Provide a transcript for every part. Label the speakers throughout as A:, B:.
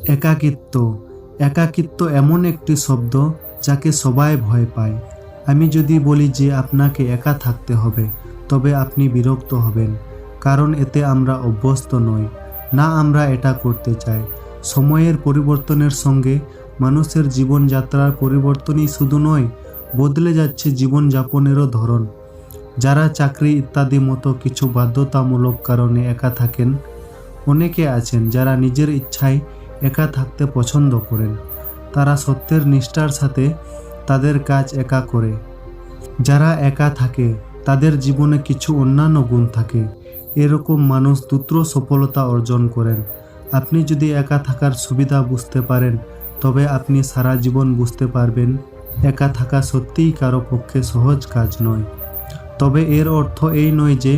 A: একাকিত্ব। একাকিত্ব এমন একটি শব্দ যাকে সবাই ভয় পায়। আমি যদি বলি যে আপনাকে একা থাকতে হবে, তবে আপনি বিরক্ত হবেন, কারণ এতে আমরা অভ্যস্ত নই। না, আমরা এটা করতে চাই। সময়ের পরিবর্তনের সঙ্গে মানুষের জীবনযাত্রার পরিবর্তনই শুধু নয়, বদলে যাচ্ছে জীবনযাপনেরও ধরন। যারা চাকরি ইত্যাদি মতো কিছু বাধ্যতামূলক কারণে একা থাকেন, অনেকে আছেন যারা নিজের ইচ্ছায় একা থাকতে পছন্দ করেন। তারা সত্যের নিষ্ঠার সাথে তাদের কাজ একা করে। যারা একা থাকে তাদের জীবনে কিছু অন্যান্য গুণ থাকে। এরকম মানুষ দ্রুত সফলতা অর্জন করেন। আপনি যদি একা থাকার সুবিধা বুঝতে পারেন, তবে আপনি সারা জীবন বুঝতে পারবেন একা থাকা সত্যিই কারো পক্ষে সহজ কাজ নয়। তবে এর অর্থ এই নয় যে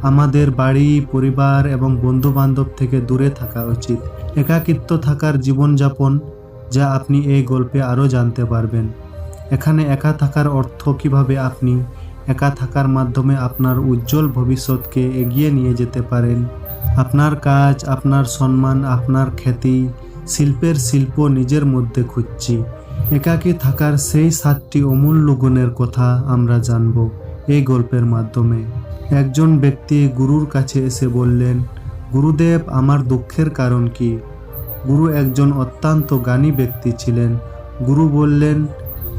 A: আমাদের বাড়ি, পরিবার এবং বন্ধুবান্ধব থেকে দূরে থাকা উচিত। একাকিত্ব থাকার জীবনযাপন, যা আপনি এই গল্পে আরও জানতে পারবেন। এখানে একা থাকার অর্থ, কিভাবে আপনি একা থাকার মাধ্যমে আপনার উজ্জ্বল ভবিষ্যৎকে এগিয়ে নিয়ে যেতে পারেন। আপনার কাজ, আপনার সম্মান, আপনার খ্যাতি, শিল্পের শিল্প নিজের মধ্যে খুঁজছি। একাকী থাকার সেই 7টি অমূল্য গুণের কথা আমরা জানব এই গল্পের মাধ্যমে। একজন ব্যক্তি গুরুর কাছে এসে বললেন, গুরুদেব, আমার দুঃখের কারণ কি? গুরু একজন অত্যন্ত জ্ঞানী ব্যক্তি ছিলেন। গুরু বললেন,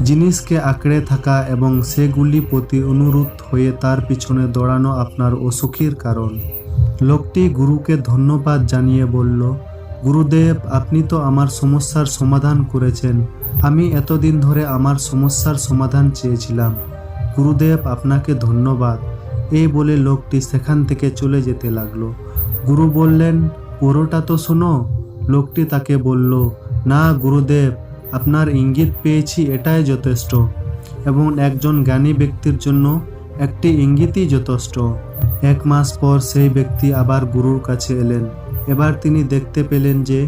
A: জিনিসকে আঁকড়ে থাকা এবং সেগুলি প্রতি অনুরোধ হয়ে তার পিছনে দৌড়ানো আপনার অসুখের কারণ। লোকটি গুরুকে ধন্যবাদ জানিয়ে বলল, গুরুদেব, আপনি তো আমার সমস্যার সমাধান করেছেন। আমি এতদিন ধরে আমার সমস্যার সমাধান চেয়েছিলাম। গুরুদেব, আপনাকে ধন্যবাদ। এই বলে লোকটি সেখান থেকে চলে যেতে লাগলো। গুরু বললেন, পুরোটা তো শোনো। লোকটি তাকে বলল, না গুরুদেব, আপনার ইঙ্গিত পেয়েছি, এটাই যথেষ্ট। এবং একজন জ্ঞানী ব্যক্তির জন্য একটি ইঙ্গিতই যথেষ্ট। 1 মাস পর সেই ব্যক্তি আবার গুরুর কাছে এলেন। এবার তিনি দেখতে পেলেন যে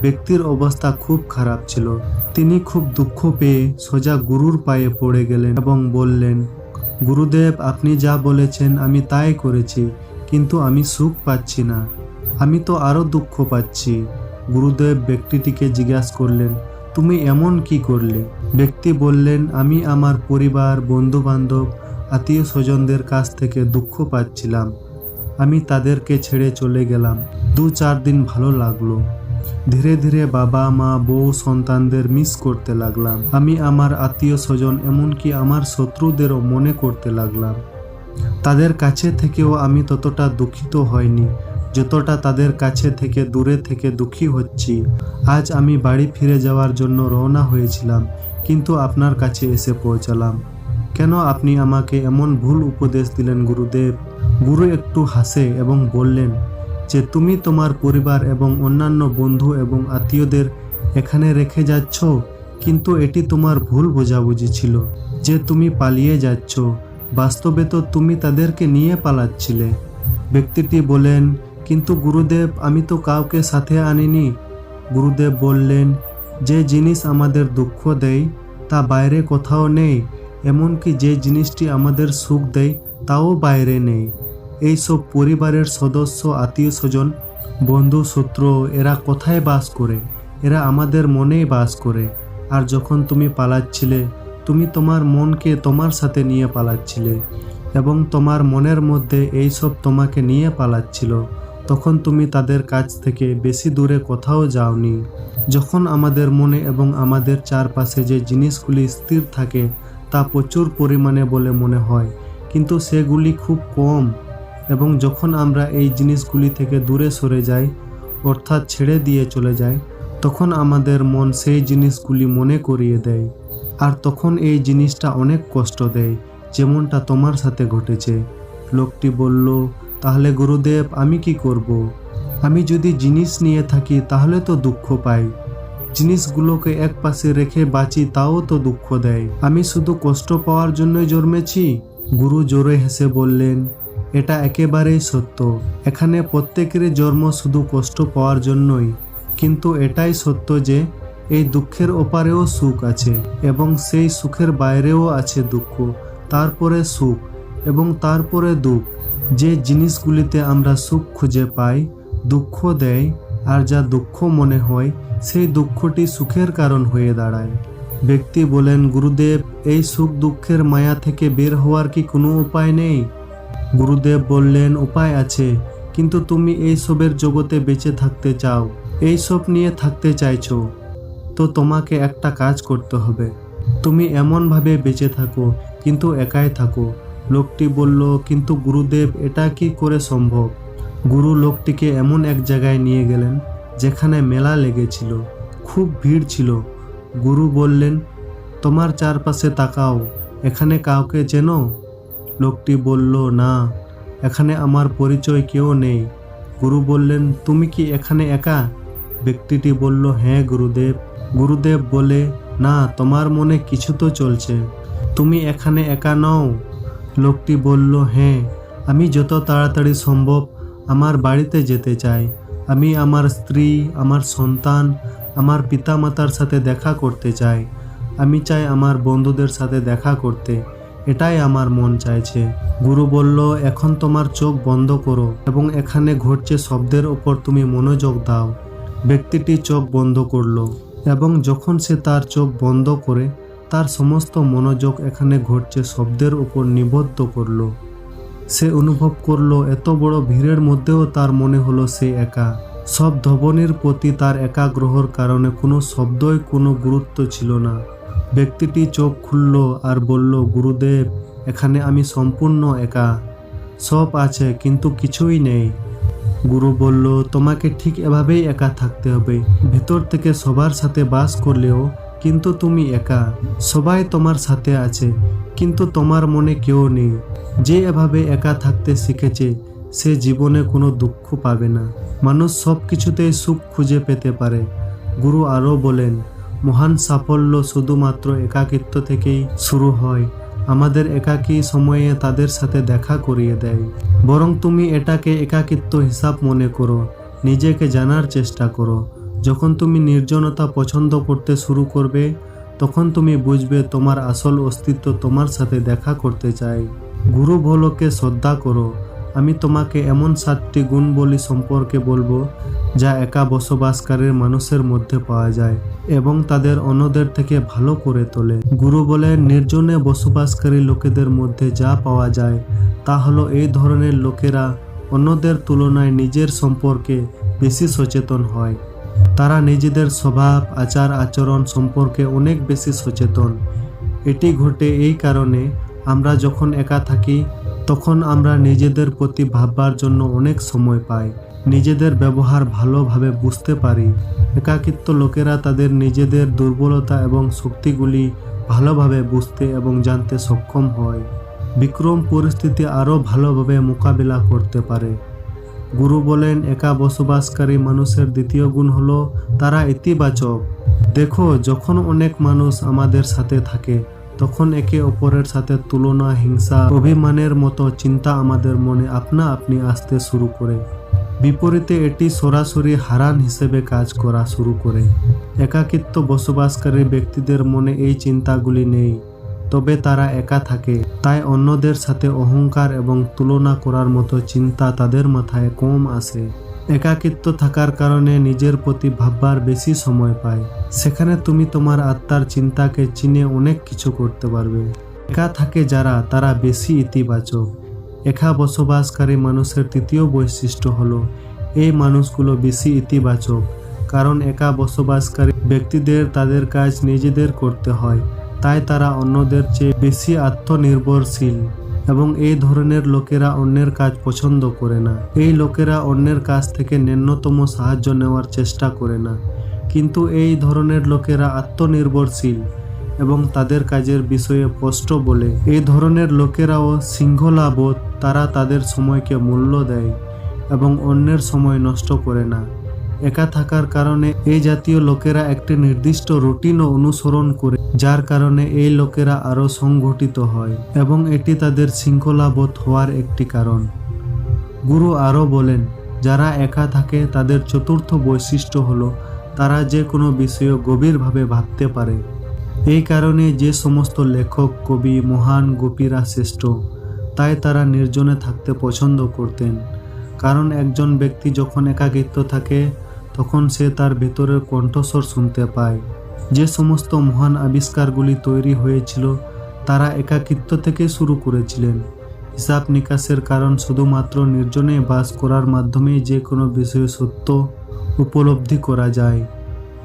A: ব্যক্তির অবস্থা খুব খারাপ ছিল। তিনি খুব দুঃখ পেয়ে সোজা গুরুর পায়ে পড়ে গেলেন এবং বললেন, গুরুদেব, আপনি যা বলেছেন আমি তাই করেছি, কিন্তু আমি সুখ পাচ্ছি না। আমি তো আরও দুঃখ পাচ্ছি। গুরুদেব ব্যক্তিটিকে জিজ্ঞাসা করলেন, তুমি এমন কি করলে? ব্যক্তি বললেন, আমি আমার পরিবার, বন্ধুবান্ধব, আত্মীয় স্বজনদের কাছ থেকে দুঃখ পাচ্ছিলাম। আমি তাদেরকে ছেড়ে চলে গেলাম। 2-4 দিন ভালো লাগলো। ধীরে ধীরে বাবা, মা, বউ, সন্তানদের মিস করতে লাগলাম। আমি আমার আত্মীয় স্বজন, এমনকি আমার শত্রুদেরও মনে করতে লাগলাম। তাদের কাছে থেকেও আমি ততটা দুঃখিত হইনি যতটা তাদের কাছে থেকে দূরে থেকে দুঃখী হচ্ছি। আজ আমি বাড়ি ফিরে যাওয়ার জন্য রওনা হয়েছিলাম, কিন্তু আপনার কাছে এসে পৌঁছালাম। কেন আপনি আমাকে এমন ভুল উপদেশ দিলেন গুরুদেব? গুরু একটু হাসে এবং বললেন যে তুমি তোমার পরিবার এবং অন্যান্য বন্ধু এবং আত্মীয়দের এখানে রেখে যাচ্ছ, কিন্তু এটি তোমার ভুল বোঝাবুঝি ছিল যে তুমি পালিয়ে যাচ্ছ। বাস্তবে তো তুমি তাদেরকে নিয়ে পালাচ্ছিলে। ব্যক্তিটি বলেন, কিন্তু গুরুদেব, আমি তো কাউকে সাথে আনিনি। গুরুদেব বললেন, যে জিনিস আমাদের দুঃখ দেয় তা বাইরে কোথাও নেই, এমনকি যে জিনিসটি আমাদের সুখ দেয় তাও বাইরে নেই। এই সব পরিবারের সদস্য, আত্মীয় স্বজন, বন্ধু, শত্রু, এরা কোথায় বাস করে? এরা আমাদের মনেই বাস করে। আর যখন তুমি পালাচ্ছিলে, তুমি তোমার মনকে তোমার সাথে নিয়ে পালাচ্ছিলে এবং তোমার মনের মধ্যে এই সব তোমাকে নিয়ে পালাচ্ছিল। তখন তুমি তাদের কাছ থেকে বেশি দূরে কোথাও যাওনি। যখন আমাদের মনে এবং আমাদের চারপাশে যে জিনিসগুলি স্থির থাকে তা প্রচুর পরিমাণে বলে মনে হয়, কিন্তু সেগুলি খুব কম। এবং যখন আমরা এই জিনিসগুলি থেকে দূরে সরে যাই, অর্থাৎ ছেড়ে দিয়ে চলে যাই, তখন আমাদের মন সেই জিনিসগুলি মনে করিয়ে দেয়। আর তখন এই জিনিসটা অনেক কষ্ট দেয়, যেমনটা তোমার সাথে ঘটেছে। লোকটি বলল, তাহলে গুরুদেব, আমি কি করব? আমি যদি জিনিস নিয়ে থাকি তাহলে তো দুঃখ পাই। জিনিসগুলোকে এক পাশে রেখে বাঁচি, তাও তো দুঃখ দেয়। আমি শুধু কষ্ট পাওয়ার জন্যই জন্মেছি? গুরু জোরে হেসে বললেন, এটা একেবারেই সত্য। এখানে প্রত্যেকেরই জন্ম শুধু কষ্ট পাওয়ার জন্যই, কিন্তু এটাই সত্য যে এই দুঃখের ওপারেও সুখ আছে এবং সেই সুখের বাইরেও আছে দুঃখ, তারপরে সুখ এবং তারপরে দুঃখ। যে জিনিসগুলিতে আমরা সুখ খুঁজে পাই দুঃখ দেয়, আর যা দুঃখ মনে হয় সেই দুঃখটি সুখের কারণ হয়ে দাঁড়ায়। ব্যক্তি বলেন, গুরুদেব, এই সুখ দুঃখের মায়া থেকে বের হওয়ার কি কোনো উপায় নেই? গুরুদেব বললেন, উপায় আছে, কিন্তু তুমি এই সবের জগতে বেঁচে থাকতে চাও, এই সব নিয়ে থাকতে চাইছো, তো তোমাকে একটা কাজ করতে হবে। তুমি এমনভাবে বেঁচে থাকো কিন্তু একাই থাকো। লোকটি বলল, কিন্তু গুরুদেব, এটা কি করে সম্ভব? গুরু লোকটিকে এমন এক জায়গায় নিয়ে গেলেন যেখানে মেলা লেগেছিল, খুব ভিড় ছিল। গুরু বললেন, তোমার চারপাশে তাকাও, এখানে কাউকে চেনো? লোকটি বলল, না, এখানে আমার পরিচয় কেউ নেই। গুরু বললেন, তুমি কি এখানে একা? ব্যক্তিটি বলল, হ্যাঁ গুরুদেব। গুরুদেব বলে, না, তোমার মনে কিছু তো চলছে, তুমি এখানে একা নও। লোকটি বলল, হ্যাঁ, আমি যত তাড়াতাড়ি সম্ভব আমার বাড়িতে যেতে চাই। আমি আমার স্ত্রী, আমার সন্তান, আমার পিতামাতার সাথে দেখা করতে চাই। আমি চাই আমার বন্ধুদের সাথে দেখা করতে, এটাই আমার মন চাইছে। গুরু বলল, এখন তোমার চোখ বন্ধ করো এবং এখানে ঘটছে শব্দের ওপর তুমি মনোযোগ দাও। ব্যক্তিটি চোখ বন্ধ করলো এবং যখন সে তার চোখ বন্ধ করে তার সমস্ত মনোযোগ এখানে ঘটছে শব্দের উপর নিবদ্ধ করলো, সে অনুভব করলো এত বড় ভিড়ের মধ্যেও তার মনে হলো সে একা। সব ধ্বনির প্রতি তার একাগ্রহর কারণে কোনো শব্দই কোনো গুরুত্ব ছিল না। ব্যক্তিটি চোখ খুলল আর বলল, গুরুদেব, এখানে আমি সম্পূর্ণ একা, সব আছে কিন্তু কিছুই নেই। গুরু বলল, তোমাকে ঠিক এভাবেই একা থাকতে হবে। ভেতর থেকে সবার সাথে বাস করলেও কিন্তু তুমি একা। সবাই তোমার সাথে আছে কিন্তু তোমার মনে কেউ নেই। যে এভাবে একা থাকতে শিখেছে সে জীবনে কোনো দুঃখ পাবে না। মানুষ সব কিছুতেই সুখ খুঁজে পেতে পারে। গুরু আরও বলেন, মহান সাফল্য শুধুমাত্র একাকিত্ব থেকেই শুরু হয়। আমাদের একাকী সময়ে তাদের সাথে দেখা করিয়ে দেয়। বরং তুমি এটাকে একাকিত্ব হিসাব মনে করো, নিজেকে জানার চেষ্টা করো। যখন তুমি নির্জনতা পছন্দ করতে শুরু করবে তখন তুমি বুঝবে তোমার আসল অস্তিত্ব তোমার সাথে দেখা করতে চায়। গুরু বলকে শ্রদ্ধা করো। আমি তোমাকে এমন 7টি গুণবলী সম্পর্কে বলবো যা একা বসবাসকারীর মানুষের মধ্যে পাওয়া যায় এবং তাদের অন্যদের থেকে ভালো করে তোলে। গুরু বলেন, নির্জনে বসবাসকারী লোকেদের মধ্যে যা পাওয়া যায় তা হলো এই ধরনের লোকেরা অন্যদের তুলনায় নিজের সম্পর্কে বেশি সচেতন হয়। তারা নিজেদের স্বভাব, আচার আচরণ সম্পর্কে অনেক বেশি সচেতন। এটি ঘটে এই কারণে আমরা যখন একা থাকি তখন আমরা নিজেদের প্রতি ভাববার জন্য অনেক সময় পাই, নিজেদের ব্যবহার ভালোভাবে বুঝতে পারি। একাকিত্ব লোকেরা তাদের নিজেদের দুর্বলতা এবং শক্তিগুলি ভালোভাবে বুঝতে এবং জানতে সক্ষম হয়। বিক্রম পরিস্থিতি আরও ভালোভাবে মোকাবিলা করতে পারে। গুরু বলেন, একা বসবাসকারী মানুষের দ্বিতীয় গুণ হলো তারা ইতিবাচক। দেখো, যখন অনেক মানুষ আমাদের সাথে থাকে তখন একে অপরের সাথে তুলনা, হিংসা, অভিমানের মতো চিন্তা আমাদের মনে আপনা আপনি আসতে শুরু করে। বিপরীতে এটি সরাসরি হারান হিসেবে কাজ করা শুরু করে। একাকিত্ব বসবাসকারী ব্যক্তিদের মনে এই চিন্তাগুলি নেই, তবে তারা একা থাকে, তাই অন্যদের সাথে অহংকার এবং তুলনা করার মতো চিন্তা তাদের মাথায় কম আসে। একাকিত্ব থাকার কারণে নিজের প্রতি ভাববার বেশি সময় পায়। সেখানে তুমি তোমার আত্মার চিন্তাকে চিনে অনেক কিছু করতে পারবে। একা থাকে যারা, তারা বেশি ইতিবাচক। একা বসবাসকারী মানুষের তৃতীয় বৈশিষ্ট্য হলো এই মানুষগুলো বেশি ইতিবাচক, কারণ একা বসবাসকারী ব্যক্তিদের তাদের কাজ নিজেদের করতে হয়, তাই তারা অন্যদের চেয়ে বেশি আত্মনির্ভরশীল এবং এই ধরনের লোকেরা অন্যের কাজ পছন্দ করে না। এই লোকেরা অন্যের কাছ থেকে ন্যূনতম সাহায্য নেওয়ার চেষ্টা করে না। কিন্তু এই ধরনের লোকেরা আত্মনির্ভরশীল এবং তাদের কাজের বিষয়ে স্পষ্ট বলে। এই ধরনের লোকেরাও শৃঙ্খলাবোধ, তারা তাদের সময়কে মূল্য দেয় এবং অন্যের সময় নষ্ট করে না। একা থাকার কারণে এই জাতীয় লোকেরা একটি নির্দিষ্ট রুটিনও অনুসরণ করে, যার কারণে এই লোকেরা আরও সংগঠিত হয় এবং এটি তাদের শৃঙ্খলাবোধ হওয়ার একটি কারণ। গুরু আরও বলেন, যারা একা থাকে তাদের চতুর্থ বৈশিষ্ট্য হলো তারা যে কোনো বিষয়ে গভীরভাবে ভাবতে পারে। এই কারণে যে সমস্ত লেখক, কবি, মহান গোপীরা শ্রেষ্ঠ, তাই তারা নির্জনে থাকতে পছন্দ করতেন। কারণ একজন ব্যক্তি যখন একাকিত্ব থাকে তখন সে তার ভেতরের কণ্ঠস্বর শুনতে পায়। যে সমস্ত মহান আবিষ্কারগুলি তৈরি হয়েছিল তারা একাকিত্ব থেকে শুরু করেছিলেন। হিসাব নিকাশের কারণ শুধুমাত্র নির্জনে বাস করার মাধ্যমেই যে কোনো বিষয়ে সত্য উপলব্ধি করা যায়।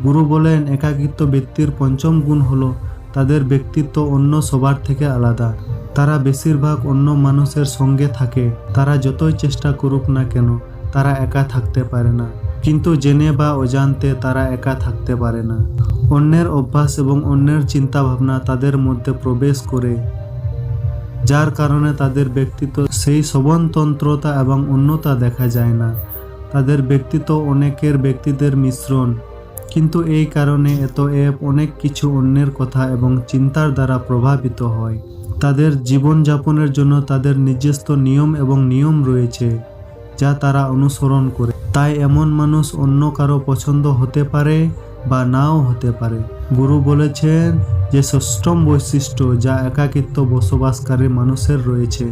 A: গুরু বলেন, একাকিত্ব ব্যক্তির পঞ্চম গুণ হলো তাদের ব্যক্তিত্ব অন্য সবার থেকে আলাদা। তারা বেশিরভাগ অন্য মানুষের সঙ্গে থাকে। তারা যতই চেষ্টা করুক না কেন তারা একা থাকতে পারে না, কিন্তু জেনে বা অজান্তে তারা একা থাকতে পারে না। অন্যের অভ্যাস এবং অন্যের চিন্তাভাবনা তাদের মধ্যে প্রবেশ করে, যার কারণে তাদের ব্যক্তিত্ব সেই স্বতন্ত্রতা এবং অন্যতা দেখা যায় না। তাদের ব্যক্তিত্ব অনেকের ব্যক্তিদের মিশ্রণ, কিন্তু এই কারণে অনেক কিছু অন্যের কথা এবং চিন্তার দ্বারা প্রভাবিত হয়। তাদের জীবনযাপনের জন্য তাদের নিজস্ব নিয়ম রয়েছে যা তারা অনুসরণ করে। তাই এমন মানুষ অন্য কারো পছন্দ হতে পারে বা নাও হতে পারে। গুরু বলেছেন যে ষষ্ঠম বৈশিষ্ট্য যা একাকিত্ব বসবাসকারী মানুষের রয়েছে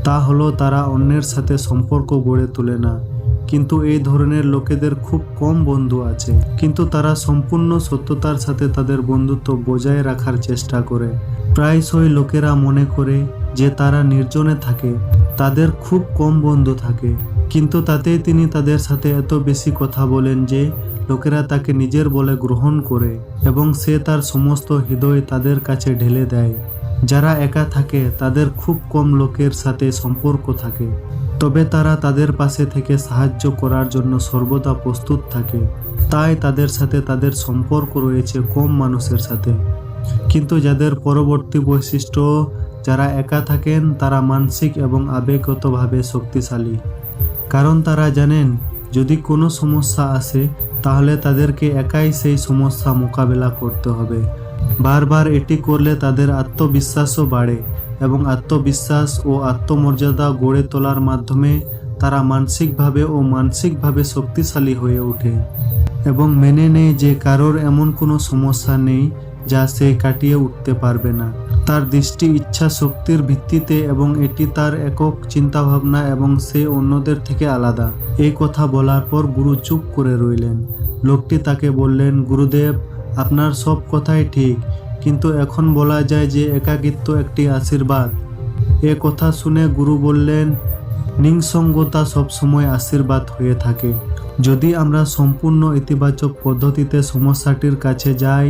A: তা হলো তারা অন্যের সাথে সম্পর্ক গড়ে তোলে না। কিন্তু এই ধরনের লোকেদের খুব কম বন্ধু আছে, কিন্তু তারা সম্পূর্ণ সত্যতার সাথে তাদের বন্ধুত্ব বজায় রাখার চেষ্টা করে। প্রায়শই লোকেরা মনে করে যে তারা নির্জনে থাকে, তাদের খুব কম বন্ধু থাকে, কিন্তু তাতেই তিনি তাদের সাথে এত বেশি কথা বলেন যে লোকেরা তাকে নিজের বলে গ্রহণ করে এবং সে তার সমস্ত হৃদয় তাদের কাছে ঢেলে দেয়। যারা একা থাকে তাদের খুব কম লোকের সাথে সম্পর্ক থাকে, তবে তারা তাদের পাশে থেকে সাহায্য করার জন্য সর্বদা প্রস্তুত থাকে। তাই তাদের সাথে তাদের সম্পর্ক রয়েছে কম মানুষের সাথে। কিন্তু যাদের পরবর্তী বৈশিষ্ট্য, যারা একা থাকেন তারা মানসিক এবং আবেগগতভাবে শক্তিশালী, কারণ তারা জানেন যদি কোনো সমস্যা আসে তাহলে তাদেরকে একাই সেই সমস্যা মোকাবেলা করতে হবে। বারবার এটি করলে তাদের আত্মবিশ্বাসও বাড়ে এবং আত্মবিশ্বাস ও আত্মমর্যাদা গড়ে তোলার মাধ্যমে তারা মানসিকভাবে শক্তিশালী হয়ে ওঠে এবং মেনে নেয় যে কারোর এমন কোনো সমস্যা নেই যা সে কাটিয়ে উঠতে পারবে না। তার দৃষ্টি ইচ্ছা শক্তির ভিত্তিতে এবং এটি তার একক চিন্তাভাবনা এবং সে অন্যদের থেকে আলাদা। এই কথা বলার পর গুরু চুপ করে রইলেন। লোকটি তাকে বললেন, গুরুদেব, আপনার সব কথাই ঠিক, কিন্তু এখন বলা যায় যে একাকিত্ব একটি আশীর্বাদ। এ কথা শুনে গুরু বললেন, নিঃসঙ্গতা সবসময় আশীর্বাদ হয়ে থাকে। যদি আমরা সম্পূর্ণ ইতিবাচক পদ্ধতিতে সমস্যাটির কাছে যাই,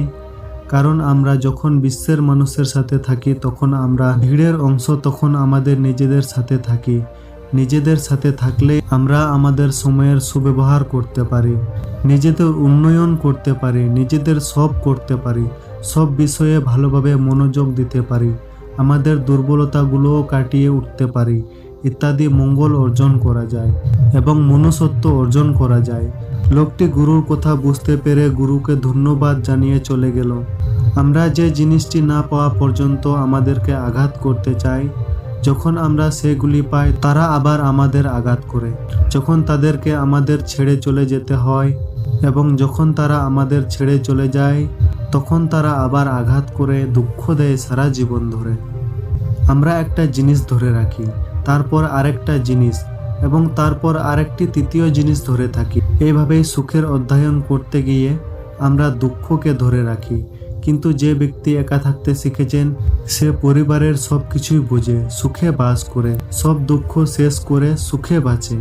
A: কারণ আমরা যখন বিশ্বের মানুষের সাথে থাকি তখন আমরা ভিড়ের অংশ, তখন আমাদের নিজেদের সাথে থাকি। নিজেদের সাথে থাকলে আমরা আমাদের সময়ের সুব্যবহার করতে পারি, নিজেদের উন্নয়ন করতে পারি, নিজেদের সব করতে পারি, সব বিষয়ে ভালোভাবে মনোযোগ দিতে পারি, আমাদের দুর্বলতাগুলোও কাটিয়ে উঠতে পারি ইত্যাদি মঙ্গল অর্জন করা যায় এবং মনুষ্যত্ব অর্জন করা যায়। লোকটি গুরুর কথা বুঝতে পেরে গুরুকে ধন্যবাদ জানিয়ে চলে গেল। আমরা যে জিনিসটি না পাওয়া পর্যন্ত আমাদেরকে আঘাত করতে চাই, যখন আমরা সেগুলি পাই তারা আবার আমাদের আঘাত করে। যখন তাদেরকে আমাদের ছেড়ে চলে যেতে হয় এবং যখন তারা আমাদের ছেড়ে চলে যায় তখন তারা আবার আঘাত করে, দুঃখ দেয় সারা জীবন ধরে। আমরা একটা জিনিস ধরে রাখি, তারপর আরেকটা জিনিস এবং তারপর আরেকটি তৃতীয় জিনিস ধরে থাকি। এইভাবেই সুখের অধ্যয়ন করতে গিয়ে আমরা দুঃখকে ধরে রাখি। কিন্তু যে ব্যক্তি একা থাকতে শিখেছেন সে পরিবারের সব কিছুই বুঝে, সুখে বাস করে, সব দুঃখ শেষ করে সুখে বাঁচে।